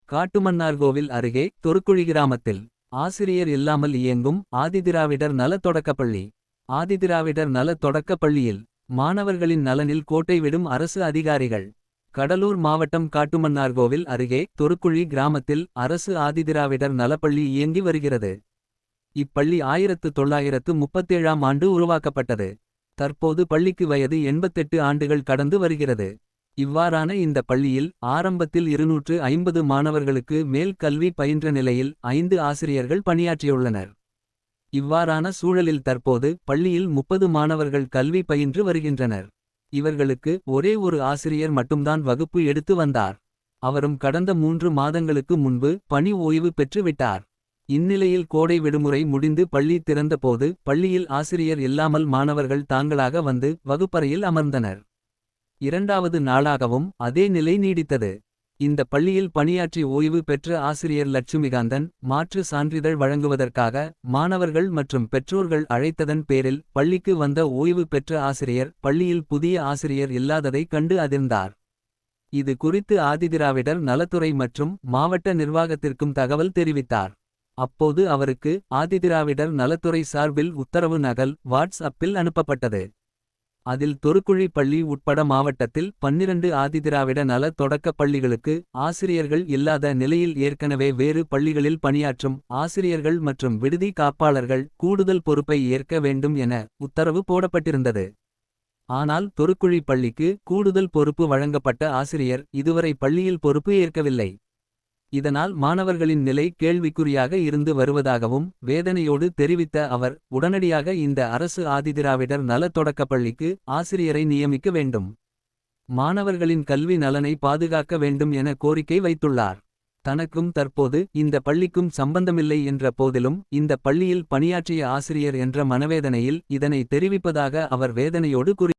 காட்டுமன்னார்கோவில் அருகே தொருக்குழி கிராமத்தில் ஆசிரியர் இல்லாமல் இயங்கும் ஆதிதிராவிடர் நல தொடக்கப்பள்ளி. ஆதிதிராவிடர் நல தொடக்கப்பள்ளியில் மாணவர்களின் நலனில் கோட்டை விடும் அரசு அதிகாரிகள். கடலூர் மாவட்டம் காட்டுமன்னார்கோவில் அருகே தொருக்குழி கிராமத்தில் அரசு ஆதிதிராவிடர் நலப்பள்ளி இயங்கி வருகிறது. இப்பள்ளி 1937ஆம் ஆண்டு உருவாக்கப்பட்டது. தற்போது பள்ளிக்கு வயது 88 ஆண்டுகள் கடந்து வருகிறது. இவ்வாறான இந்த பள்ளியில் ஆரம்பத்தில் 250 மாணவர்களுக்கு மேல் கல்வி பயின்ற நிலையில் 5 ஆசிரியர்கள் பணியாற்றியுள்ளனர். இவ்வாறான சூழலில் தற்போது பள்ளியில் 30 மாணவர்கள் கல்வி பயின்று வருகின்றனர். இவர்களுக்கு ஒரே ஒரு ஆசிரியர் மட்டும்தான் வகுப்பு எடுத்து வந்தார். அவரும் கடந்த 3 மாதங்களுக்கு முன்பு பணி ஓய்வு பெற்று விட்டார். இந்நிலையில் கோடை விடுமுறை முடிந்து பள்ளி திறந்தபோது பள்ளியில் ஆசிரியர் இல்லாமல் மாணவர்கள் தாங்களாக வந்து வகுப்பறையில் அமர்ந்தனர். 2வது நாளாகவும் அதே நிலை நீடித்தது. இந்த பள்ளியில் பணியாற்றி ஓய்வு பெற்ற ஆசிரியர் லட்சுமிகாந்தன் மாற்று சான்றிதழ் வழங்குவதற்காக மாணவர்கள் மற்றும் பெற்றோர்கள் அழைத்ததன் பேரில் பள்ளிக்கு வந்த ஓய்வு பெற்ற ஆசிரியர் பள்ளியில் புதிய ஆசிரியர் இல்லாததைக் கண்டு அதிர்ந்தார். இது குறித்து ஆதிதிராவிடர் நலத்துறை மற்றும் மாவட்ட நிர்வாகத்திற்கும் தகவல் தெரிவித்தார். அப்போது அவருக்கு ஆதிதிராவிடர் நலத்துறை சார்பில் உத்தரவு நகல் வாட்ஸ்அப்பில் அனுப்பப்பட்டது. அதில் தொருக்குழி பள்ளி உட்பட மாவட்டத்தில் 12 ஆதிதிராவிட நல தொடக்க பள்ளிகளுக்கு ஆசிரியர்கள் இல்லாத நிலையில் ஏற்கனவே வேறு பள்ளிகளில் பணியாற்றும் ஆசிரியர்கள் மற்றும் விடுதி காப்பாளர்கள் கூடுதல் பொறுப்பை ஏற்க வேண்டும் என உத்தரவு போடப்பட்டிருந்தது. ஆனால் தொருக்குழி பள்ளிக்கு கூடுதல் பொறுப்பு வழங்கப்பட்ட ஆசிரியர் இதுவரை பள்ளியில் பொறுப்பு ஏற்கவில்லை. இதனால் மாணவர்களின் நிலை கேள்விக்குறியாக இருந்து வருவதாகவும் வேதனையோடு தெரிவித்த அவர் உடனடியாக இந்த அரசு ஆதிதிராவிடர் நல தொடக்கப்பள்ளிக்கு ஆசிரியரை நியமிக்க வேண்டும். மாணவர்களின் கல்வி நலனை பாதுகாக்க வேண்டும் என கோரிக்கை வைத்துள்ளார். தனக்கும் தற்போது இந்த பள்ளிக்கும் சம்பந்தமில்லை என்ற போதிலும் இந்த பள்ளியில் பணியாற்றிய ஆசிரியர் என்ற மனவேதனையில் இதனை தெரிவிப்பதாக அவர் வேதனையோடு கூறினார்.